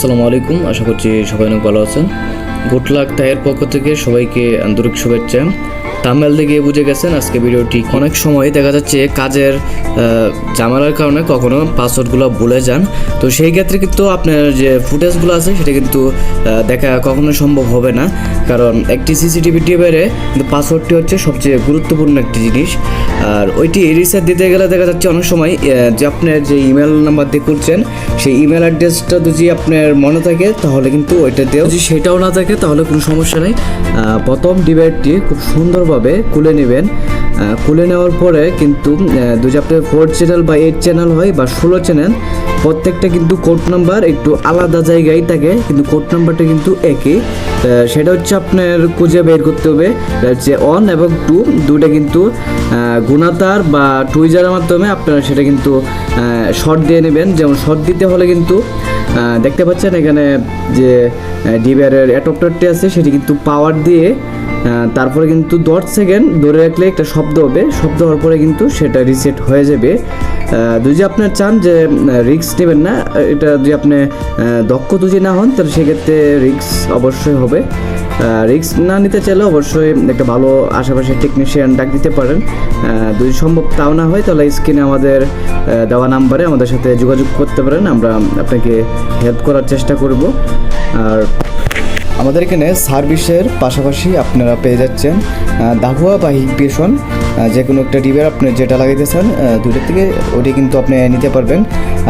আসসালামু আলাইকুম, আশা করছি সবাই অনেক ভালো আছেন। গুড লাক তাইয়ের পক্ষ থেকে সবাইকে আন্তরিক শুভেচ্ছা। থাম্বনেল দেখে বুঝে গেছেন আজকে ভিডিওটি। অনেক সময় দেখা যাচ্ছে কাজের ঝামেলার কারণে কখনো পাসওয়ার্ডগুলো ভুলে যান, তো সেই ক্ষেত্রে কিন্তু আপনার যে ফুটেজগুলো আছে সেটা কিন্তু দেখা কখনো সম্ভব হবে না, কারণ একটি সিসিটিভি টিভিতে কিন্তু পাসওয়ার্ডটি হচ্ছে সবচেয়ে গুরুত্বপূর্ণ একটি জিনিস। আর ওইটি রিসেট দিতে গেলে দেখা যাচ্ছে অনেক সময় যে আপনার যে ইমেল নাম্বার দিয়ে করছেন সেই ইমেল অ্যাড্রেসটা যদি আপনার মনে থাকে তাহলে কিন্তু ওইটাতেও, যদি সেটাও না থাকে তাহলে কোনো সমস্যা নেই। প্রথম ডিভাইসটি খুব সুন্দরভাবে খুলে নেবেন। খুলে নেওয়ার পরে কিন্তু যদি আপনার 4 চ্যানেল বা 8 চ্যানেল হয় বা 16 চ্যানেল, প্রত্যেকটা কিন্তু কোড নাম্বার একটু আলাদা জায়গায় থাকে, কিন্তু কোড নাম্বারটা কিন্তু একই। সেটা হচ্ছে আপনার খুঁজে বের করতে হবে যে 1 এবং 2 দুটো কিন্তু গুণাতার বা টুইজারের মাধ্যমে আপনারা সেটা কিন্তু শর্ট দিয়ে নেবেন। যেমন শর্ট দিতে হলে কিন্তু দেখতে পাচ্ছেন এখানে যে ডিভাইসের অ্যাডাপ্টারটি আছে সেটি কিন্তু পাওয়ার দিয়ে তারপরে কিন্তু 10 সেকেন্ড ধরে রাখলে একটা শব্দ হবে, শব্দ হওয়ার পরে কিন্তু সেটা রিসেট হয়ে যাবে। যদি আপনার চান যে রিস্ক নেবেন না, এটা যদি আপনি দক্ষ যদি না হন তাহলে সেক্ষেত্রে রিস্ক অবশ্যই হবে। রিস্ক না নিতে চাইলে অবশ্যই একটা ভালো আশেপাশে টেকনিশিয়ান ডাক দিতে পারেন। যদি সম্ভব তাও না হয় তাহলে স্ক্রিনে আমাদের দেওয়া নাম্বারে আমাদের সাথে যোগাযোগ করতে পারেন, আমরা আপনাকে হেল্প করার চেষ্টা করব। আর আমাদের এখানে সার্ভিসের পাশাপাশি আপনারা পেয়ে যাচ্ছেন দাহুয়া বা হিগবেশন, যে কোনো একটা ডিভাইস আপনি যেটা লাগাইতেছেন দুইটার থেকে ওটি কিন্তু আপনি নিতে পারবেন।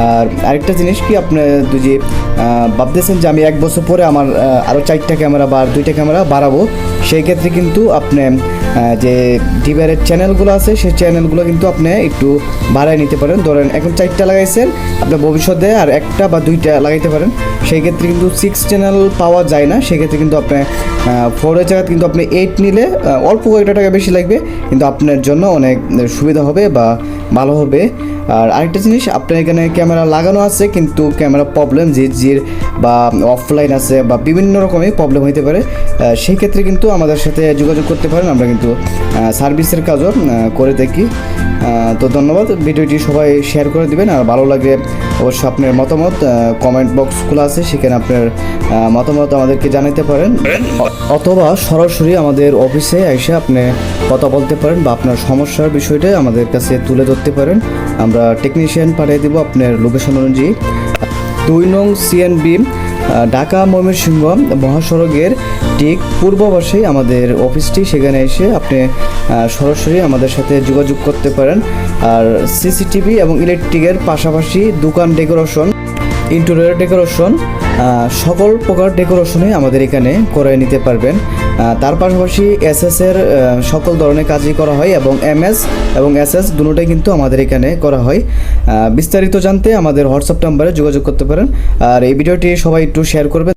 আর আরেকটা জিনিস কি, আপনি যদি ভাবতেছেন যে আমি 1 বছর পরে আমার আরও 4টা ক্যামেরা বা 2টা ক্যামেরা বাড়াবো, সেই ক্ষেত্রে কিন্তু আপনি যে ডিভাইসের চ্যানেলগুলো আছে সেই চ্যানেলগুলো কিন্তু আপনি একটু বাড়ায় নিতে পারেন। ধরেন এখন 4টা লাগাইছেন, আপনি ভবিষ্যতে আর 1টা বা 2টা লাগাইতে পারেন। সেই ক্ষেত্রে কিন্তু 6 চ্যানেল পাওয়া যায় না, সেক্ষেত্রে কিন্তু আপনি 4-এর জায়গায় কিন্তু আপনি 8 নিলে অল্প কয়েকটা টাকা বেশি লাগবে, কিন্তু আপনার জন্য অনেক সুবিধা হবে বা ভালো হবে। আর আরেকটা জিনিস, আপনার এখানে ক্যামেরা লাগানো আছে কিন্তু ক্যামেরা প্রবলেম জির বা অফলাইন আছে বা বিভিন্ন রকমের প্রবলেম হতে পারে, সেই ক্ষেত্রে কিন্তু আমাদের সাথে যোগাযোগ করতে পারেন, আমরা কিন্তু সার্ভিসের কাজও করে থাকি। তো ধন্যবাদ, ভিডিওটি সবাই শেয়ার করে দিবেন। আর ভালো লাগে অবশ্যই আপনার মতামত কমেন্ট বক্স খোলা আছে, সেখানে আপনার মতামত আমাদেরকে জানাতে পারেন, অথবা সরাসরি আমাদের অফিসে এসে আপনি কথা বলতে পারেন বা আপনার সমস্যার বিষয়টা আমাদের কাছে তুলে ধরতে পারেন। আমরা টেকনিশিয়ান পাঠিয়ে দেবো আপনার লোকেশন অনুযায়ী। 2 নং সিএনবি ঢাকা ময়মনসিংহ মহাসড়কের ঠিক পূর্ব পাশেই আমাদের অফিসটি, সেখানে এসে আপনি সরাসরি আমাদের সাথে যোগাযোগ করতে পারেন। আর সিসিটিভি এবং ইলেকট্রিকের পাশাপাশি দোকান ডেকোরেশন, ইন্টেরিয়র ডেকোরেশন, সকল প্রকার ডেকোরেশনই আমাদের এখানে করে নিতে পারবেন। তার পাশাপাশি এসএসের সকল ধরনের কাজই করা হয় এবং এমএস এবং এসএস দুটোটাই কিন্তু আমাদের এখানে করা হয়। বিস্তারিত জানতে আমাদের হোয়াটসঅ্যাপ নাম্বারে যোগাযোগ করতে পারেন। আর এই ভিডিওটি সবাই একটু শেয়ার করবেন।